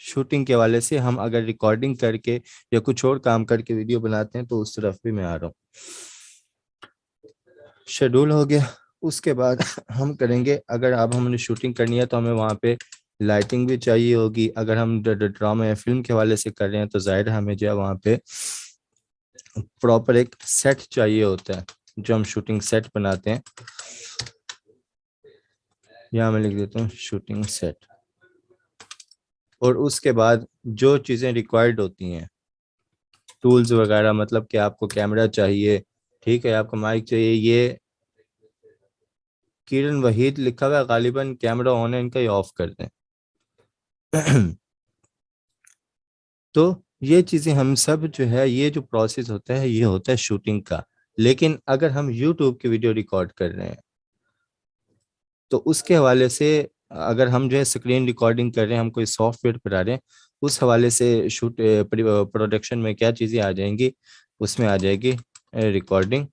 Shooting کے حوالے سے ہم اگر ریکارڈنگ کر کے یا کچھ اور کام کر کے ویڈیو بناتے ہیں تو اس طرف بھی میں آ رہا ہوں. شیڈول ہو گیا. اس کے بعد ہم کریں گے اگر اب ہم نے شوٹنگ کرنی ہے تو ہمیں وہاں پہ لائٹنگ بھی چاہیے ہوگی. اگر ہم ڈرامہ یا فلم کے حوالے سے کر رہے ہیں تو ظاہر ہمیں جو ہے وہاں پہ پراپر ایک سیٹ چاہیے ہوتا ہے جو ہم شوٹنگ سیٹ بناتے ہیں. یہاں میں لکھ دیتا ہوں شوٹنگ سیٹ. اور اس کے بعد جو چیزیں ریکوائرڈ ہوتی ہیں ٹولز وغیرہ, مطلب کہ آپ کو کیمرہ چاہیے, ٹھیک ہے, آپ کو مائک چاہیے. یہ کرن وحید لکھا ہوا ہے, غالباً کیمرہ آن ہے ان کا, یہ آف کر دیں. تو یہ چیزیں ہم سب جو ہے یہ جو پروسیس ہوتا ہے یہ ہوتا ہے شوٹنگ کا. لیکن اگر ہم یوٹیوب کی ویڈیو ریکارڈ کر رہے ہیں تو اس کے حوالے سے اگر ہم جو ہے اسکرین ریکارڈنگ کر رہے ہیں, ہم کوئی سافٹ ویئر پر آ رہے ہیں, اس حوالے سے پروڈکشن میں کیا چیزیں آ جائیں گی, اس میں آ جائے گی ریکارڈنگ.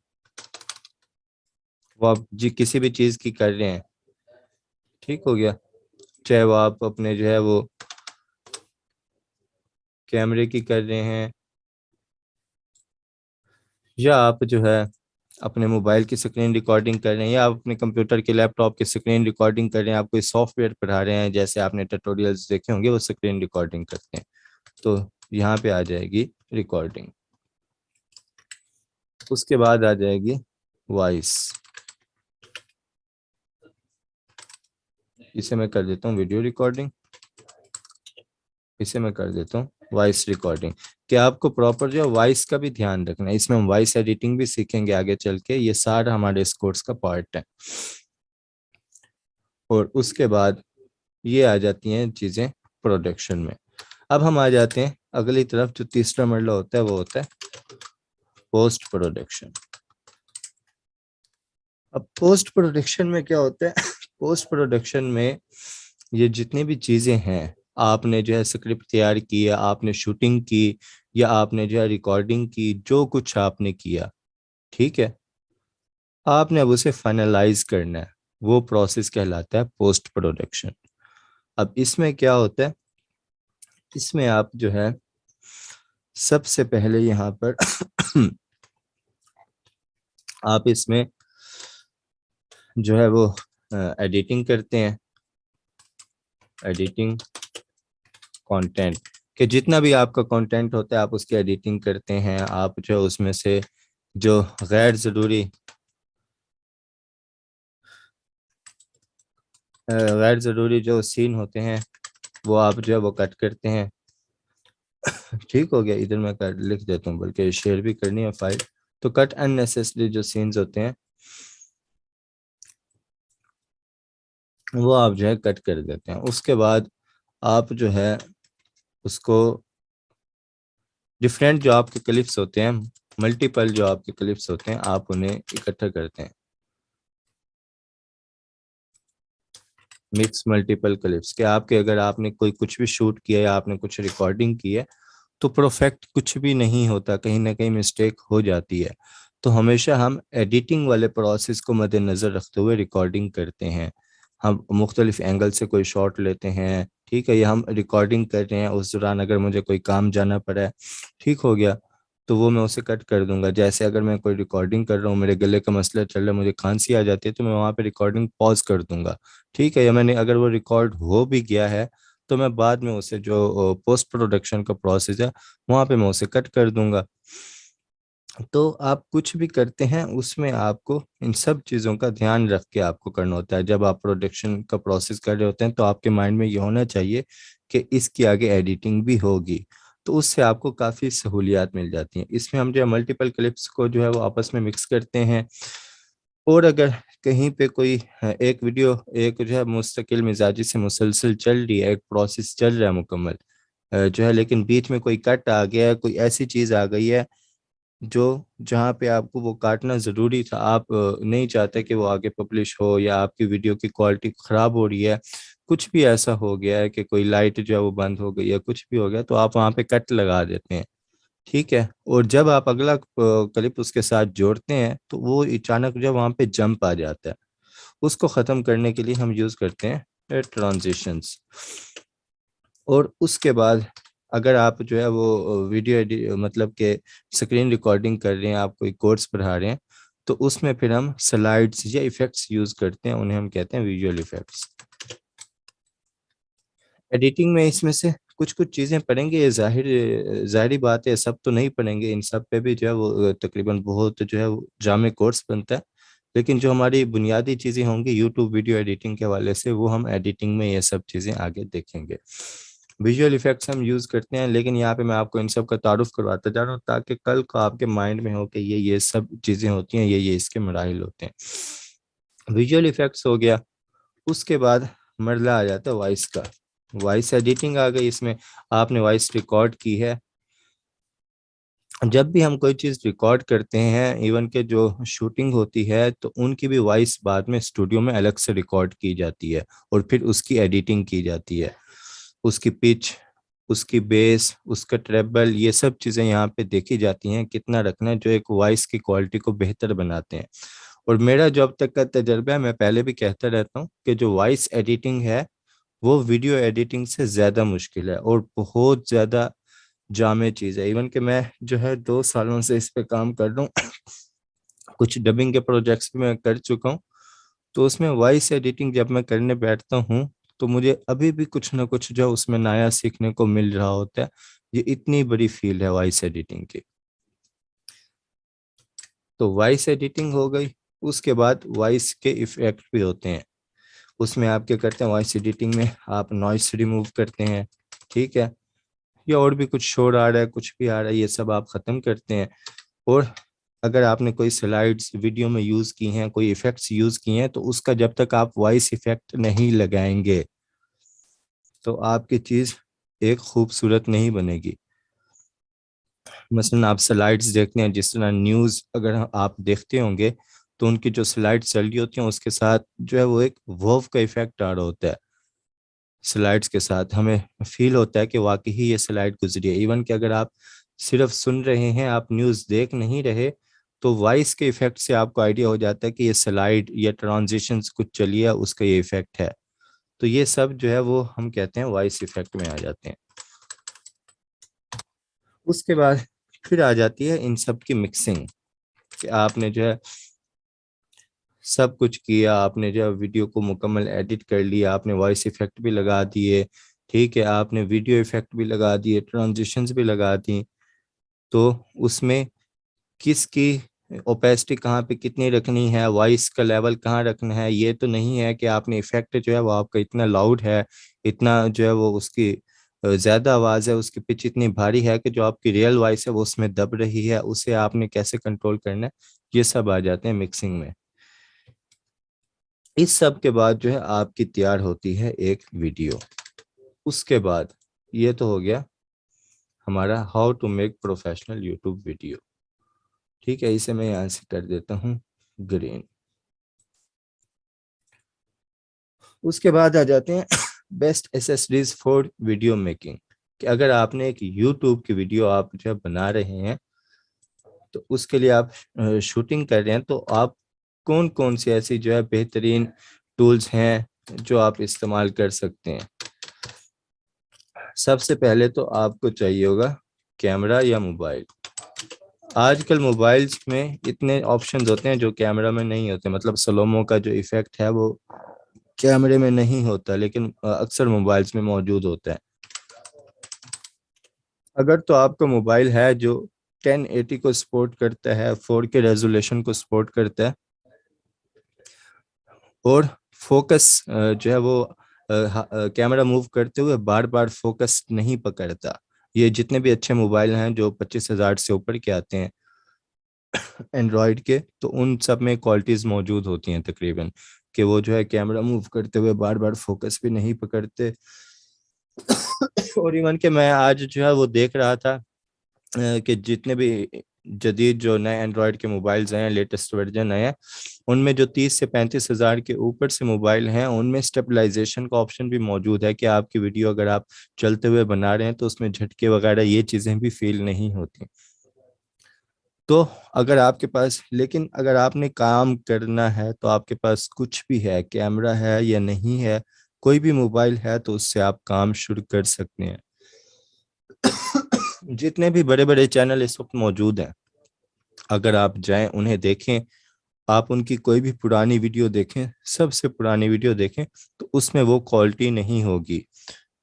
وہ آپ جی کسی بھی چیز کی کر رہے ہیں, ٹھیک ہو گیا, چاہے وہ آپ اپنے جو ہے وہ کیمرے کی کر رہے ہیں یا آپ جو ہے اپنے موبائل کی اسکرین ریکارڈنگ کر رہے ہیں یا آپ اپنے کمپیوٹر کے لیپ ٹاپ کی اسکرین ریکارڈنگ کر رہے ہیں, آپ کوئی سافٹ ویئر پڑھا رہے ہیں, جیسے آپ نے ٹیوٹوریلز دیکھے ہوں گے وہ اسکرین ریکارڈنگ کرتے ہیں, تو یہاں پہ آ جائے گی ریکارڈنگ. اس کے بعد آ جائے گی وائس. اسے میں کر دیتا ہوں ویڈیو ریکارڈنگ, اسے میں کر دیتا ہوں وائس ریکارڈنگ. کہ آپ کو پراپر جو ہے وائس کا بھی دھیان رکھنا ہے. اس میں ہم وائس ایڈیٹنگ بھی سیکھیں گے آگے چل کے, یہ سارا ہمارے اس کورس کا پارٹ ہے. اور اس کے بعد یہ آ جاتی ہیں چیزیں پروڈکشن میں. اب ہم آ جاتے ہیں اگلی طرف, جو تیسرا مرحلہ ہوتا ہے وہ ہوتا ہے پوسٹ پروڈکشن. اب پوسٹ پروڈکشن میں کیا ہوتا ہے, پوسٹ پروڈکشن میں یہ جتنی بھی چیزیں ہیں, آپ نے جو ہے اسکرپٹ تیار کی, آپ نے شوٹنگ کی, یا آپ نے جو ہے ریکارڈنگ کی, جو کچھ آپ نے کیا, ٹھیک ہے, آپ نے اب اسے فائنلائز کرنا ہے, وہ پروسیس کہلاتا ہے پوسٹ پروڈکشن. اب اس میں کیا ہوتا ہے, اس میں آپ جو ہے سب سے پہلے یہاں پر آپ اس میں جو ہے وہ ایڈیٹنگ کرتے ہیں, ایڈیٹنگ کنٹینٹ, کہ جتنا بھی آپ کا کنٹینٹ ہوتا ہے آپ اس کی ایڈیٹنگ کرتے ہیں. آپ جو اس میں سے جو غیر ضروری جو سین ہوتے ہیں وہ آپ جو ہے وہ کٹ کرتے ہیں. ٹھیک ہو گیا, ادھر میں لکھ دیتا ہوں, بلکہ شیئر بھی کرنی ہے فائل. تو کٹ ان نیسیسری جو سینز ہوتے ہیں وہ آپ جو ہے کٹ کر دیتے ہیں. اس کے بعد آپ جو ہے اس کو ڈفرینٹ جو آپ کے کلپس ہوتے ہیں, ملٹیپل جو آپ کے کلپس ہوتے ہیں, آپ انہیں اکٹھا کرتے ہیں. مکس ملٹیپل کلپس, کہ آپ کے اگر آپ نے کوئی کچھ بھی شوٹ کیا یا آپ نے کچھ ریکارڈنگ کی ہے تو پرفیکٹ کچھ بھی نہیں ہوتا, کہیں نہ کہیں مسٹیک ہو جاتی ہے. تو ہمیشہ ہم ایڈیٹنگ والے پروسیس کو مد نظر رکھتے ہوئے ریکارڈنگ کرتے ہیں. ہم مختلف اینگل سے کوئی شاٹ لیتے ہیں, ٹھیک ہے, یا ہم ریکارڈنگ کر رہے ہیں, اس دوران اگر مجھے کوئی کام جانا پڑا ہے, ٹھیک ہو گیا, تو وہ میں اسے کٹ کر دوں گا. جیسے اگر میں کوئی ریکارڈنگ کر رہا ہوں, میرے گلے کا مسئلہ چل رہا ہے, مجھے کھانسی آ جاتی ہے, تو میں وہاں پہ ریکارڈنگ پاز کر دوں گا, ٹھیک ہے, یا میں نے اگر وہ ریکارڈ ہو بھی گیا ہے تو میں بعد میں اسے جو پوسٹ پروڈکشن کا پروسیس ہے وہاں پہ میں اسے کٹ کر دوں گا. تو آپ کچھ بھی کرتے ہیں اس میں آپ کو ان سب چیزوں کا دھیان رکھ کے آپ کو کرنا ہوتا ہے. جب آپ پروڈکشن کا پروسیس کر رہے ہوتے ہیں تو آپ کے مائنڈ میں یہ ہونا چاہیے کہ اس کی آگے ایڈیٹنگ بھی ہوگی, تو اس سے آپ کو کافی سہولیات مل جاتی ہیں. اس میں ہم جو ہے ملٹیپل کلپس کو جو ہے وہ آپس میں مکس کرتے ہیں, اور اگر کہیں پہ کوئی ایک ویڈیو ایک جو ہے مستقل مزاجی سے مسلسل چل رہی ہے, ایک پروسیس چل رہا ہے مکمل جو ہے, لیکن بیچ میں کوئی کٹ آ گیا ہے, کوئی ایسی چیز آ گئی ہے جو جہاں پہ آپ کو وہ کاٹنا ضروری تھا, آپ نہیں چاہتے کہ وہ آگے پبلش ہو, یا آپ کی ویڈیو کی کوالٹی خراب ہو رہی ہے, کچھ بھی ایسا ہو گیا ہے کہ کوئی لائٹ جو ہے وہ بند ہو گئی ہے, کچھ بھی ہو گیا, تو آپ وہاں پہ کٹ لگا دیتے ہیں, ٹھیک ہے. اور جب آپ اگلا کلپ اس کے ساتھ جوڑتے ہیں تو وہ اچانک جو وہاں پہ جمپ آ جاتا ہے, اس کو ختم کرنے کے لیے ہم یوز کرتے ہیں ٹرانزیشنز. اور اس کے بعد اگر آپ جو ہے وہ ویڈیو مطلب کہ اسکرین ریکارڈنگ کر رہے ہیں، آپ کوئی کورس پڑھا رہے ہیں، تو اس میں پھر ہم سلائڈس یا ایفیکٹس یوز کرتے ہیں، انہیں ہم کہتے ہیں ویژول ایفیکٹس۔ ایڈیٹنگ میں اس میں سے کچھ چیزیں پڑھیں گے، یہ ظاہری بات ہے، سب تو نہیں پڑھیں گے، ان سب پہ بھی جو ہے وہ تقریباً بہت جو ہے وہ جامع کورس بنتا ہے، لیکن جو ہماری بنیادی چیزیں ہوں گی یوٹیوب ویڈیو ایڈیٹنگ کے حوالے سے، وہ ہم ایڈیٹنگ میں یہ سب چیزیں آگے دیکھیں گے۔ ویژول ایفیکٹس ہم یوز کرتے ہیں، لیکن یہاں پہ میں آپ کو ان سب کا تعارف کرواتا جا رہا ہوں تاکہ کل کو آپ کے مائنڈ میں ہو کہ یہ سب چیزیں ہوتی ہیں، یہ اس کے مراحل ہوتے ہیں۔ ویژول ایفیکٹس ہو گیا، اس کے بعد مرحلہ آ جاتا ہے وائس کا۔ وائس ایڈیٹنگ آ گئی، اس میں آپ نے وائس ریکارڈ کی ہے۔ جب بھی ہم کوئی چیز ریکارڈ کرتے ہیں، ایون کہ جو شوٹنگ ہوتی ہے، تو ان کی بھی وائس بعد میں اسٹوڈیو میں الگ سے ریکارڈ کی جاتی ہے اور پھر اس کی ایڈیٹنگ کی جاتی ہے، اس کی پچ، اس کی بیس، اس کا ٹریبل، یہ سب چیزیں یہاں پہ دیکھی جاتی ہیں کتنا رکھنا ہے، جو ایک وائس کی کوالٹی کو بہتر بناتے ہیں۔ اور میرا جو اب تک کا تجربہ ہے، میں پہلے بھی کہتا رہتا ہوں کہ جو وائس ایڈیٹنگ ہے وہ ویڈیو ایڈیٹنگ سے زیادہ مشکل ہے اور بہت زیادہ جامع چیز ہے۔ ایون کہ میں جو ہے 2 سالوں سے اس پہ کام کر رہا ہوں، کچھ ڈبنگ کے پروجیکٹس بھی میں کر چکا ہوں، تو اس میں وائس ایڈیٹنگ جب میں کرنے بیٹھتا ہوں تو مجھے ابھی بھی کچھ نہ کچھ جو اس میں نیا سیکھنے کو مل رہا ہوتا ہے۔ یہ اتنی بڑی فیلڈ ہے وائس ایڈیٹنگ کی۔ تو وائس ایڈیٹنگ ہو گئی، اس کے بعد وائس کے ایفیکٹ بھی ہوتے ہیں۔ اس میں آپ کیا کرتے ہیں، وائس ایڈیٹنگ میں آپ نوائس ریموو کرتے ہیں، ٹھیک ہے، یا اور بھی کچھ شور آ رہا ہے، کچھ بھی آ رہا ہے، یہ سب آپ ختم کرتے ہیں۔ اور اگر آپ نے کوئی سلائڈس ویڈیو میں یوز کی ہیں، کوئی ایفیکٹس یوز کی ہیں، تو اس کا جب تک آپ وائس ایفیکٹ نہیں لگائیں گے تو آپ کی چیز ایک خوبصورت نہیں بنے گی۔ مثلا آپ سلائڈس دیکھتے ہیں، جس طرح نیوز اگر آپ دیکھتے ہوں گے تو ان کی جو سلائڈ چل رہی ہوتی ہیں اس کے ساتھ جو ہے وہ ایک وو کا ایفیکٹ آ رہا ہوتا ہے، سلائڈس کے ساتھ ہمیں فیل ہوتا ہے کہ واقعی یہ سلائڈ گزری ہے۔ ایون کہ اگر آپ صرف سن رہے ہیں، آپ نیوز دیکھ نہیں رہے، تو وائس کے ایفیکٹ سے آپ کو آئیڈیا ہو جاتا ہے کہ یہ سلائڈ یا ٹرانزیشنز کچھ چلی ہے، اس کا یہ ایفیکٹ ہے۔ تو یہ سب جو ہے وہ ہم کہتے ہیں وائس ایفیکٹ میں آ جاتے ہیں۔ اس کے بعد پھر آ جاتی ہے ان سب کی مکسنگ، کہ آپ نے جو ہے سب کچھ کیا، آپ نے جو ہے ویڈیو کو مکمل ایڈٹ کر لیا، آپ نے وائس ایفیکٹ بھی لگا دیے، ٹھیک ہے، آپ نے ویڈیو ایفیکٹ بھی لگا دیے، ٹرانزیشنز بھی لگا دی، تو اس میں کس کی اوپیسٹی کہاں پہ کتنی رکھنی ہے، وائس کا لیول کہاں رکھنا ہے۔ یہ تو نہیں ہے کہ آپ نے ایفیکٹ جو ہے وہ آپ کا اتنا لاؤڈ ہے، اتنا جو ہے وہ اس کی زیادہ آواز ہے، اس کی پچ اتنی بھاری ہے کہ جو آپ کی ریئل وائس ہے وہ اس میں دب رہی ہے، اسے آپ نے کیسے کنٹرول کرنا ہے۔ یہ سب آ جاتے ہیں مکسنگ میں۔ اس سب کے بعد جو ہے آپ کی تیار ہوتی ہے ایک ویڈیو۔ اس کے بعد یہ تو ہو گیا ہمارا how to make professional YouTube video, ٹھیک ہے، اسے میں یہاں سے کر دیتا ہوں گرین۔ اس کے بعد آ جاتے ہیں best accessories for video making, کہ اگر آپ نے ایک یوٹیوب کی ویڈیو آپ جو بنا رہے ہیں تو اس کے لیے آپ شوٹنگ کر رہے ہیں، تو آپ کون کون سی ایسی جو ہے بہترین ٹولز ہیں جو آپ استعمال کر سکتے ہیں۔ سب سے پہلے تو آپ کو چاہیے ہوگا کیمرہ یا موبائل۔ آج کل موبائلز میں اتنے آپشنز ہوتے ہیں جو کیمرہ میں نہیں ہوتے، مطلب سلومو کا جو ایفیکٹ ہے وہ کیمرے میں نہیں ہوتا، لیکن اکثر موبائلز میں موجود ہوتا ہے۔ اگر تو آپ کا موبائل ہے جو 1080 کو سپورٹ کرتا ہے، 4K ریزولیشن کو سپورٹ کرتا ہے، اور فوکس جو ہے وہ کیمرہ موو کرتے ہوئے بار بار فوکس نہیں پکڑتا، یہ جتنے بھی اچھے موبائل ہیں جو 25,000 سے اوپر کے آتے ہیں اینڈرائڈ کے، تو ان سب میں کوالٹیز موجود ہوتی ہیں تقریباً، کہ وہ جو ہے کیمرہ موو کرتے ہوئے بار بار فوکس بھی نہیں پکڑتے۔ اور ایون کہ میں آج جو ہے وہ دیکھ رہا تھا کہ جتنے بھی جدید جو نئے اینڈرائڈ کے موبائلز ہیں، لیٹسٹ ورژن ہیں، ان میں جو 30 سے 35,000 کے اوپر سے موبائل ہیں، ان میں اسٹیبلائزیشن کا آپشن بھی موجود ہے، کہ آپ کی ویڈیو اگر آپ چلتے ہوئے بنا رہے ہیں تو اس میں جھٹکے وغیرہ یہ چیزیں بھی فیل نہیں ہوتی۔ تو اگر آپ کے پاس، لیکن اگر آپ نے کام کرنا ہے تو آپ کے پاس کچھ بھی ہے، کیمرہ ہے یا نہیں ہے، کوئی بھی موبائل ہے تو اس سے آپ کام شروع کر سکتے ہیں. جتنے بھی بڑے بڑے چینل اس وقت موجود ہیں اگر آپ جائیں انہیں دیکھیں, آپ ان کی کوئی بھی پرانی ویڈیو دیکھیں, سب سے پرانی ویڈیو دیکھیں, تو اس میں وہ کوالٹی نہیں ہوگی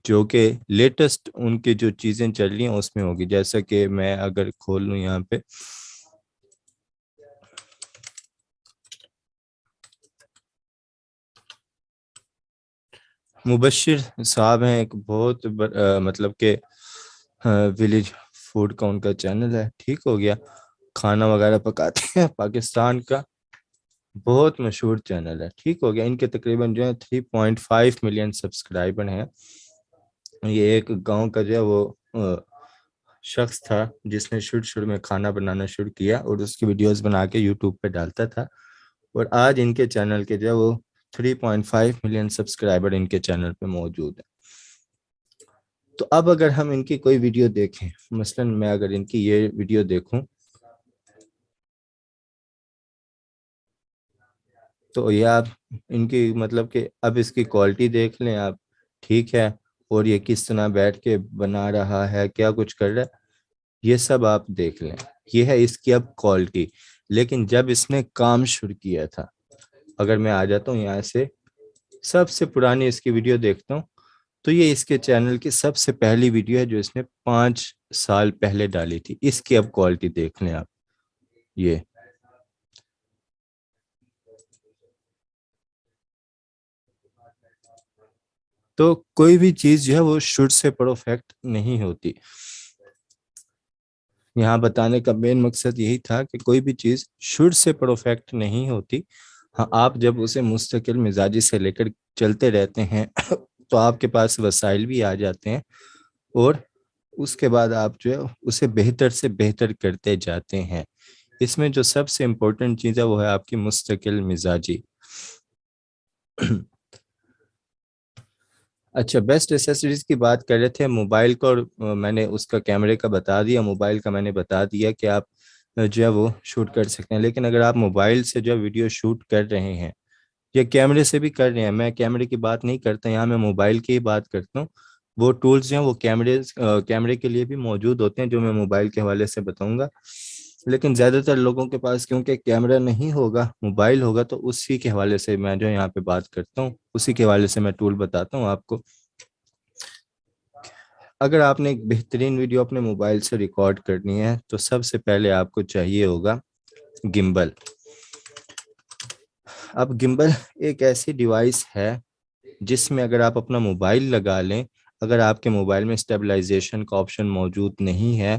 جو کہ لیٹسٹ ان کے جو چیزیں چل رہی ہیں اس میں ہوگی. جیسا کہ میں اگر کھول لوں یہاں پہ, مبشر صاحب ہیں, ایک بہت مطلب کہ ولیج فوڈ کا ان کا چینل ہے, ٹھیک ہو گیا, کھانا وغیرہ پکاتے ہیں, پاکستان کا بہت مشہور چینل ہے, ٹھیک ہو گیا. ان کے تقریباً جو ہے 3.5 ملین سبسکرائبر ہیں. یہ ایک گاؤں کا جو ہے وہ شخص تھا جس نے شروع میں کھانا بنانا شروع کیا اور اس کی ویڈیوز بنا کے یوٹیوب پہ ڈالتا تھا, اور آج ان کے چینل کے جو ہے وہ 3.5 ملین سبسکرائبر ان کے چینل پہ موجود ہیں. تو اب اگر ہم ان کی کوئی ویڈیو دیکھیں, مثلا میں اگر ان کی یہ ویڈیو دیکھوں تو یہ آپ ان کی مطلب کہ اب اس کی کوالٹی دیکھ لیں آپ, ٹھیک ہے, اور یہ کس طرح بیٹھ کے بنا رہا ہے, کیا کچھ کر رہا ہے, یہ سب آپ دیکھ لیں. یہ ہے اس کی اب کوالٹی. لیکن جب اس نے کام شروع کیا تھا, اگر میں آ جاتا ہوں یہاں سے سب سے پرانی اس کی ویڈیو دیکھتا ہوں, تو یہ اس کے چینل کی سب سے پہلی ویڈیو ہے جو اس نے 5 سال پہلے ڈالی تھی. اس کی اب کوالٹی دیکھ لیں آپ. یہ تو کوئی بھی چیز جو ہے وہ شروع سے پرفیکٹ نہیں ہوتی. یہاں بتانے کا مین مقصد یہی تھا کہ کوئی بھی چیز شروع سے پرفیکٹ نہیں ہوتی. ہاں, آپ جب اسے مستقل مزاجی سے لے کر چلتے رہتے ہیں تو آپ کے پاس وسائل بھی آ جاتے ہیں, اور اس کے بعد آپ جو ہے اسے بہتر سے بہتر کرتے جاتے ہیں. اس میں جو سب سے امپورٹنٹ چیز ہے وہ ہے آپ کی مستقل مزاجی. اچھا, بیسٹ ایسیسریز کی بات کر رہے تھے موبائل کو, اور میں نے اس کا کیمرے کا بتا دیا, موبائل کا میں نے بتا دیا کہ آپ جو ہے وہ شوٹ کر سکتے ہیں. لیکن اگر آپ موبائل سے جو ویڈیو شوٹ کر رہے ہیں یا کیمرے سے بھی کر رہے ہیں, میں کیمرے کی بات نہیں کرتا یہاں, میں موبائل کی ہی بات کرتا ہوں. وہ ٹولز جو ہیں وہ کیمرے کے لیے بھی موجود ہوتے ہیں جو میں موبائل کے حوالے سے بتاؤں گا. لیکن زیادہ تر لوگوں کے پاس کیونکہ کیمرہ نہیں ہوگا, موبائل ہوگا, تو اسی کے حوالے سے میں جو یہاں پہ بات کرتا ہوں, اسی کے حوالے سے میں ٹول بتاتا ہوں آپ کو. اگر آپ نے ایک بہترین ویڈیو اپنے موبائل سے ریکارڈ کرنی ہے تو سب سے پہلے آپ کو چاہیے ہوگا گمبل. اب گمبل ایک ایسی ڈیوائس ہے جس میں اگر آپ اپنا موبائل لگا لیں, اگر آپ کے موبائل میں اسٹیبلائزیشن کا آپشن موجود نہیں ہے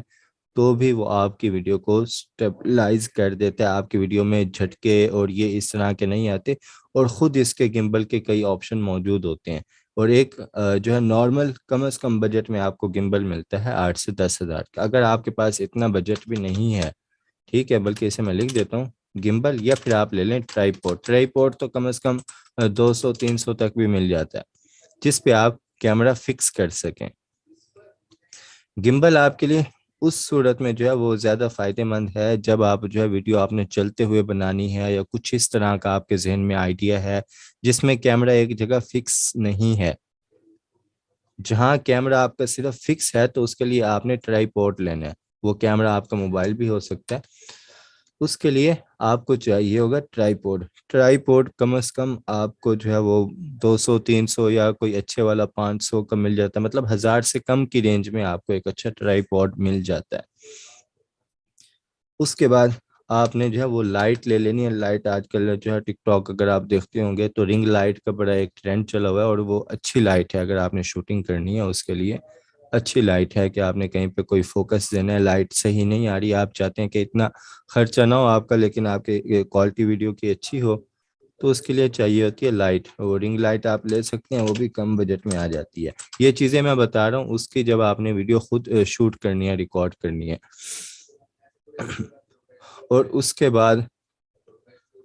تو بھی وہ آپ کی ویڈیو کو اسٹیبلائز کر دیتا ہے. آپ کی ویڈیو میں جھٹکے اور یہ اس طرح کے نہیں آتے, اور خود اس کے گمبل کے کئی آپشن موجود ہوتے ہیں. اور ایک جو ہے نارمل کم از کم بجٹ میں آپ کو گمبل ملتا ہے 8 سے 10 ہزار کا. اگر آپ کے پاس اتنا بجٹ بھی نہیں ہے, ٹھیک ہے, بلکہ اسے میں لکھ دیتا ہوں گمبل, یا پھر آپ لے لیں ٹرائی پوڈ تو کم از کم 200-300 تک بھی مل جاتا ہے جس پہ آپ کیمرہ فکس کر سکیں. گمبل آپ کے لیے اس صورت میں جو ہے وہ زیادہ فائدہ مند ہے جب آپ جو ہے ویڈیو آپ نے چلتے ہوئے بنانی ہے, یا کچھ اس طرح کا آپ کے ذہن میں آئیڈیا ہے جس میں کیمرہ ایک جگہ فکس نہیں ہے. جہاں کیمرہ آپ کا صرف فکس ہے تو اس کے لیے آپ نے ٹرائی پوڈ لینا ہے. وہ کیمرہ آپ کا موبائل بھی ہو سکتا ہے, اس کے لیے آپ کو چاہیے ہوگا ٹرائی پوڈ کم از کم آپ کو جو ہے وہ 200-300 یا کوئی اچھے والا 500 کا مل جاتا ہے. مطلب 1000 سے کم کی رینج میں آپ کو ایک اچھا ٹرائی پوڈ مل جاتا ہے. اس کے بعد آپ نے جو ہے وہ لائٹ لے لینی ہے. لائٹ آج کل جو ہے ٹک ٹاک اگر آپ دیکھتے ہوں گے تو رنگ لائٹ کا بڑا ایک ٹرینڈ چلا ہوا ہے, اور وہ اچھی لائٹ ہے. اگر آپ نے شوٹنگ کرنی ہے اس کے لیے اچھی لائٹ ہے کہ آپ نے کہیں پہ کوئی فوکس دینا ہے, لائٹ صحیح نہیں آ رہی, آپ چاہتے ہیں کہ اتنا خرچہ نہ ہو آپ کا لیکن آپ کی کوالٹی ویڈیو کی اچھی ہو, تو اس کے لیے چاہیے ہوتی ہے لائٹ. اور رنگ لائٹ آپ لے سکتے ہیں, وہ بھی کم بجٹ میں آ جاتی ہے. یہ چیزیں میں بتا رہا ہوں اس کی جب آپ نے ویڈیو خود شوٹ کرنی ہے, ریکارڈ کرنی ہے. اور اس کے بعد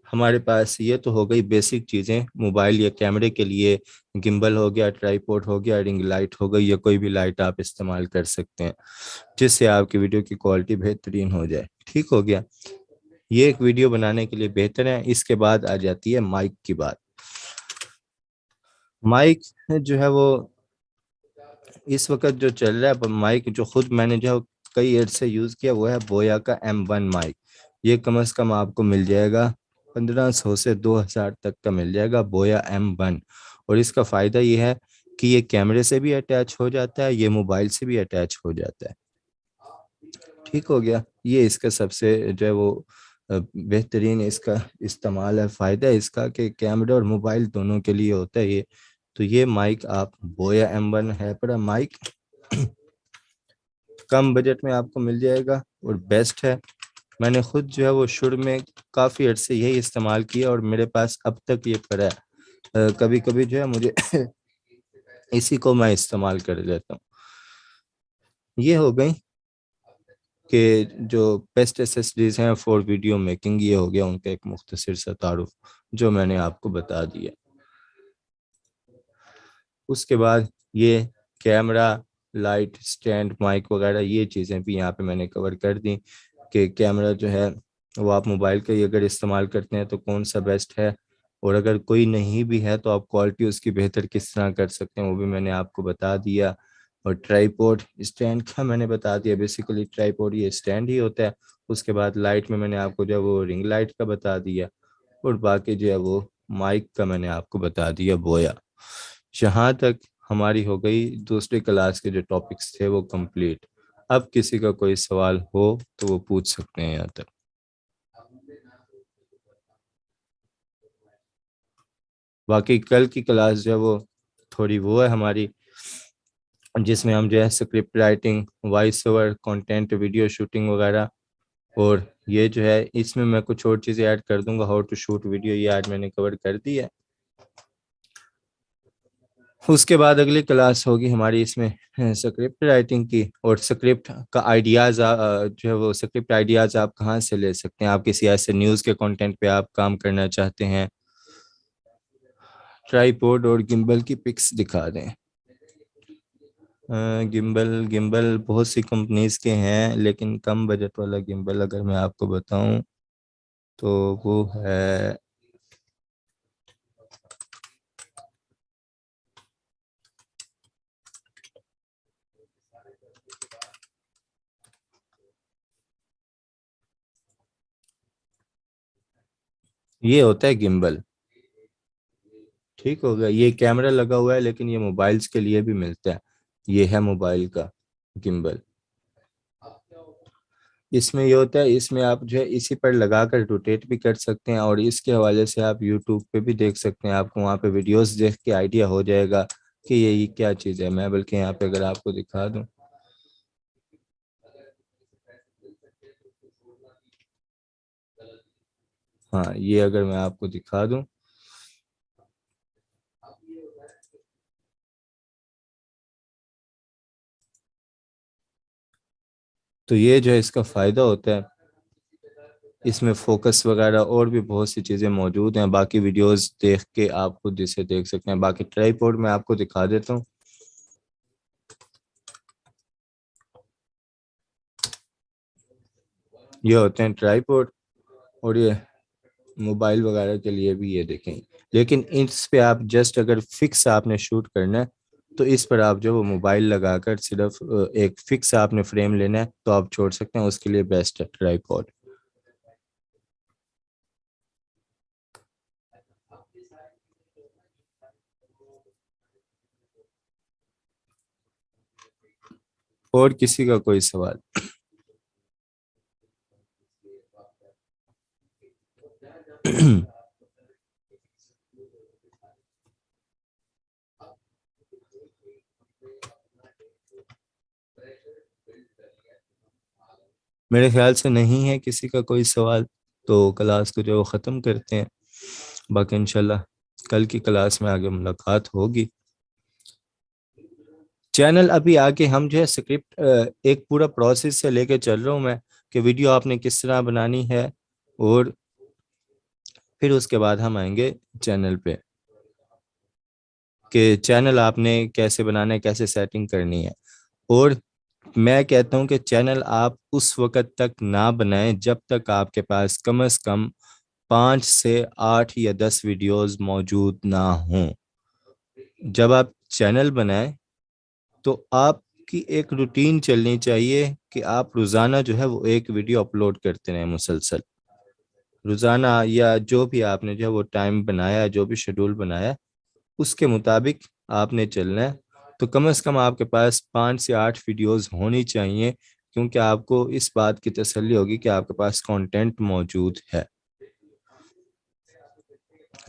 ہمارے پاس یہ تو ہو گئی بیسک چیزیں موبائل یا کیمرے کے لیے. گمبل ہو گیا, ٹرائی پوڈ ہو گیا, رنگ لائٹ ہو گئی, یا کوئی بھی لائٹ آپ استعمال کر سکتے ہیں جس سے آپ کی ویڈیو کی کوالٹی بہترین ہو جائے. ٹھیک ہو گیا, یہ ایک ویڈیو بنانے کے لیے بہتر ہے. اس کے بعد آ جاتی ہے مائک کی بات. مائک جو ہے وہ اس وقت جو چل رہا ہے مائک جو خود میں نے جو کئی ایئر سے یوز کیا وہ ہے بویا کا M1 مائک. یہ کم از کم آپ کو مل جائے گا 1500 سے 2000 تک کا مل جائے گا بویا M1. اور اس کا فائدہ یہ ہے کہ یہ کیمرے سے بھی اٹیچ ہو جاتا ہے, یہ موبائل سے بھی اٹیچ ہو جاتا ہے. ٹھیک ہو گیا. یہ اس کا سب سے جو ہے وہ بہترین اس کا استعمال ہے. فائدہ اس کا کہ کیمرہ اور موبائل دونوں کے لیے ہوتا ہے یہ. تو یہ مائک آپ بویا M1 ہے پر مائک کم بجٹ میں آپ کو مل جائے گا اور بیسٹ ہے. میں نے خود جو ہے وہ شروع میں کافی عرصے یہی استعمال کیا اور میرے پاس اب تک یہ پڑا ہے. کبھی کبھی جو ہے مجھے اسی کو میں استعمال کر لیتا ہوں. یہ ہو گئی کہ جو بیسٹ ایسیسریز ہیں فور ویڈیو میکنگ, یہ ہو گیا ان کا ایک مختصر سا تعارف جو میں نے آپ کو بتا دیا. اس کے بعد یہ کیمرہ, لائٹ, سٹینڈ, مائک وغیرہ یہ چیزیں بھی یہاں پہ میں نے کور کر دی کہ کیمرہ جو ہے وہ آپ موبائل کا ہی اگر استعمال کرتے ہیں تو کون سا بیسٹ ہے, اور اگر کوئی نہیں بھی ہے تو آپ کوالٹی اس کی بہتر کس طرح کر سکتے ہیں وہ بھی میں نے آپ کو بتا دیا. اور ٹرائی پوڈ اسٹینڈ کا میں نے بتا دیا, بیسیکلی ٹرائی پوڈ یہ اسٹینڈ ہی ہوتا ہے. اس کے بعد لائٹ میں نے آپ کو جو ہے وہ رنگ لائٹ کا بتا دیا, اور باقی جو ہے وہ مائک کا میں نے آپ کو بتا دیا بویا. یہاں تک ہماری ہو گئی دوسری کلاس کے جو ٹاپکس تھے وہ کمپلیٹ. اب کسی کا کوئی سوال ہو تو وہ پوچھ سکتے ہیں یہاں تک. باقی کل کی کلاس جو ہے وہ تھوڑی وہ ہے ہماری, جس میں ہم جو ہے script writing, voice over, content, video shooting وغیرہ, اور یہ جو ہے اس میں میں کچھ اور چیزیں ایڈ کر دوں گا. ہاؤ ٹو شوٹ ویڈیو یہ آج میں نے کور کر دی ہے. اس کے بعد اگلی کلاس ہوگی ہماری اس میں اسکرپٹ رائٹنگ کی, اور اسکرپٹ کا آئیڈیاز جو ہے وہ اسکرپٹ آئیڈیاز آپ کہاں سے لے سکتے ہیں. آپ کسی ایسے نیوز کے کنٹینٹ پہ آپ کام کرنا چاہتے ہیں, ٹرائی پوڈ اور گمبل کی پکس دکھا دیں. گمبل بہت سی کمپنیز کے ہیں, لیکن کم بجٹ والا گمبل اگر میں آپ کو بتاؤں تو وہ ہے یہ ہوتا ہے گمبل. ٹھیک ہو گیا. یہ کیمرہ لگا ہوا ہے لیکن یہ موبائلز کے لیے بھی ملتا ہے. یہ ہے موبائل کا گمبل. اس میں یہ ہوتا ہے, اس میں آپ جو ہے اسی پر لگا کر روٹیٹ بھی کر سکتے ہیں, اور اس کے حوالے سے آپ یوٹیوب پہ بھی دیکھ سکتے ہیں. آپ کو وہاں پہ ویڈیوز دیکھ کے آئیڈیا ہو جائے گا کہ یہ کیا چیز ہے. میں بلکہ یہاں پہ اگر آپ کو دکھا دوں, ہاں یہ اگر میں آپ کو دکھا دوں تو یہ جو ہے اس کا فائدہ ہوتا ہے. اس میں فوکس وغیرہ اور بھی بہت سی چیزیں موجود ہیں. باقی ویڈیوز دیکھ کے آپ خود اسے دیکھ سکتے ہیں. باقی ٹرائی پوڈ میں آپ کو دکھا دیتا ہوں. یہ ہوتے ہیں ٹرائی پوڈ, اور یہ موبائل وغیرہ کے لیے بھی یہ دیکھیں. لیکن اس پہ آپ جسٹ اگر فکس آپ نے شوٹ کرنا ہے تو اس پر آپ جو وہ موبائل لگا کر صرف ایک فکس آپ نے فریم لینا ہے تو آپ چھوڑ سکتے ہیں. اس کے لیے بیسٹ ہے ٹرائی پوڈ. اور کسی کا کوئی سوال؟ میرے خیال سے نہیں ہے کسی کا کوئی سوال, تو کلاس کو جو ختم کرتے ہیں. باقی انشاءاللہ کل کی کلاس میں آگے ملاقات ہوگی. چینل ابھی آگے ہم جو ہے اسکرپٹ ایک پورا پروسیس سے لے کے چل رہا ہوں میں کہ ویڈیو آپ نے کس طرح بنانی ہے, اور پھر اس کے بعد ہم آئیں گے چینل پہ کہ چینل آپ نے کیسے بنانا ہے, کیسے سیٹنگ کرنی ہے. اور میں کہتا ہوں کہ چینل آپ اس وقت تک نہ بنائیں جب تک آپ کے پاس کم از کم 5 سے 8 یا 10 ویڈیوز موجود نہ ہوں. جب آپ چینل بنائیں تو آپ کی ایک روٹین چلنی چاہیے کہ آپ روزانہ جو ہے وہ ایک ویڈیو اپلوڈ کرتے رہیں مسلسل، روزانہ، یا جو بھی آپ نے جو ہے وہ ٹائم بنایا، جو بھی شیڈول بنایا اس کے مطابق آپ نے چلنا ہے۔ تو کم از کم آپ کے پاس 5 سے 8 ویڈیوز ہونی چاہیے، کیونکہ آپ کو اس بات کی تسلی ہوگی کہ آپ کے پاس کانٹینٹ موجود ہے۔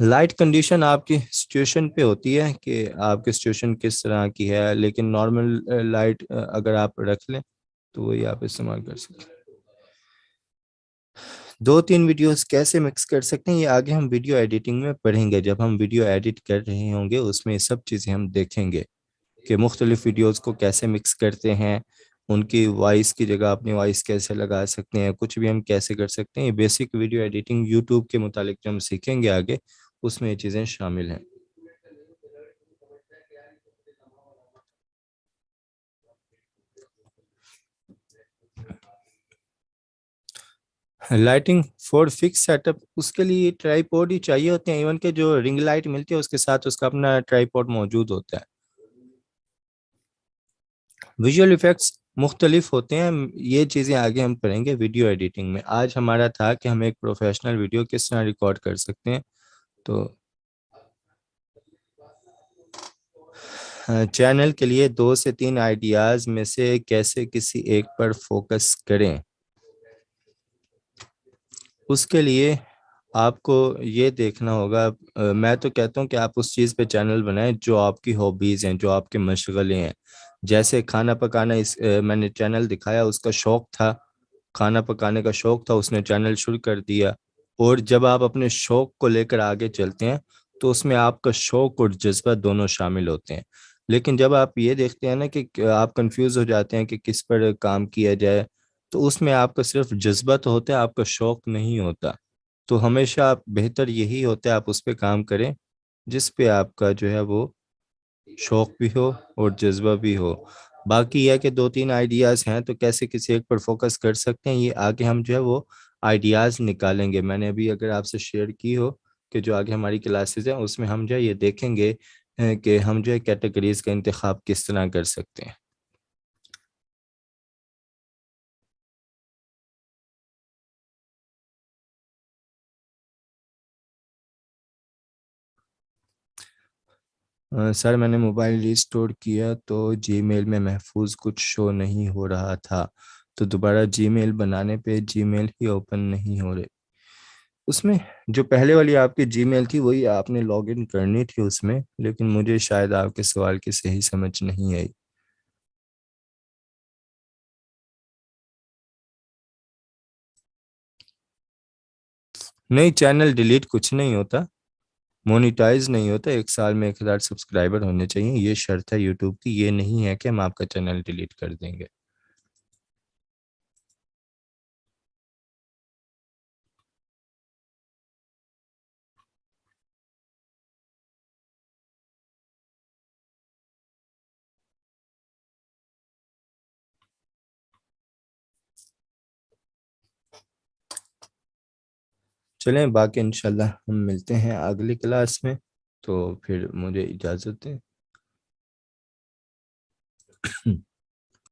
لائٹ کنڈیشن آپ کی سچویشن پہ ہوتی ہے کہ آپ کی سچویشن کس طرح کی ہے، لیکن نارمل لائٹ اگر آپ رکھ لیں تو وہی آپ استعمال کر سکتے ہیں۔ 2-3 ویڈیوز کیسے مکس کر سکتے ہیں یہ آگے ہم ویڈیو ایڈیٹنگ میں پڑھیں گے۔ جب ہم ویڈیو ایڈٹ کر رہے ہوں گے اس میں یہ سب چیزیں ہم دیکھیں گے کہ مختلف ویڈیوز کو کیسے مکس کرتے ہیں، ان کی وائس کی جگہ اپنی وائس کیسے لگا سکتے ہیں، کچھ بھی ہم کیسے کر سکتے ہیں۔ یہ بیسک ویڈیو ایڈیٹنگ یوٹیوب کے متعلق جو ہم سیکھیں گے آگے اس میں یہ چیزیں شامل ہیں۔ Lighting for fix set up, اس کے لیے ٹرائی پوڈ ہی چاہیے ہوتے ہیں، ایون کہ جو رنگ لائٹ ملتی ہے اس کے ساتھ اس کا اپنا ٹرائی پوڈ موجود ہوتا ہے۔ ویژول ایفیکٹس مختلف ہوتے ہیں، یہ چیزیں آگے ہم پڑھیں گے ویڈیو ایڈیٹنگ میں۔ آج ہمارا تھا کہ ہم ایک پروفیشنل ویڈیو کس طرح ریکارڈ کر سکتے ہیں۔ تو چینل کے لیے 2 سے 3 آئیڈیاز میں سے کیسے کسی ایک پر فوکس کریں، اس کے لیے آپ کو یہ دیکھنا ہوگا۔ میں تو کہتا ہوں کہ آپ اس چیز پہ چینل بنائیں جو آپ کی ہابیز ہیں، جو آپ کے مشغلے ہیں۔ جیسے کھانا پکانا، میں نے چینل دکھایا، اس کا شوق تھا، کھانا پکانے کا شوق تھا، اس نے چینل شروع کر دیا۔ اور جب آپ اپنے شوق کو لے کر آگے چلتے ہیں تو اس میں آپ کا شوق اور جذبہ دونوں شامل ہوتے ہیں۔ لیکن جب آپ یہ دیکھتے ہیں نا کہ آپ کنفیوز ہو جاتے ہیں کہ کس پر کام کیا جائے، تو اس میں آپ کا صرف جذبہ تو ہوتا ہے، آپ کا شوق نہیں ہوتا۔ تو ہمیشہ بہتر یہی ہوتا ہے آپ اس پہ کام کریں جس پہ آپ کا جو ہے وہ شوق بھی ہو اور جذبہ بھی ہو۔ باقی یہ کہ 2-3 آئیڈیاز ہیں تو کیسے کسی ایک پر فوکس کر سکتے ہیں، یہ آگے ہم جو ہے وہ آئیڈیاز نکالیں گے۔ میں نے ابھی اگر آپ سے شیئر کی ہو کہ جو آگے ہماری کلاسز ہیں اس میں ہم جو ہے یہ دیکھیں گے کہ ہم جو ہے کیٹیگریز کا انتخاب کس طرح کر سکتے ہیں۔ سر میں نے موبائل ریسٹور کیا تو جی میل میں محفوظ کچھ شو نہیں ہو رہا تھا، تو دوبارہ جی میل بنانے پہ جی میل ہی اوپن نہیں ہو رہے۔ اس میں جو پہلے والی آپ کی جی میل تھی وہی آپ نے لاگ ان کرنی تھی اس میں، لیکن مجھے شاید آپ کے سوال کی صحیح سمجھ نہیں آئی۔ نہیں، چینل ڈیلیٹ کچھ نہیں ہوتا، مونیٹائز نہیں ہوتا۔ 1 سال میں 1000 سبسکرائبر ہونے چاہیے، یہ شرط ہے یوٹیوب کی، یہ نہیں ہے کہ ہم آپ کا چینل ڈیلیٹ کر دیں گے۔ چلیں باقی انشاءاللہ ہم ملتے ہیں اگلی کلاس میں، تو پھر مجھے اجازت دیں۔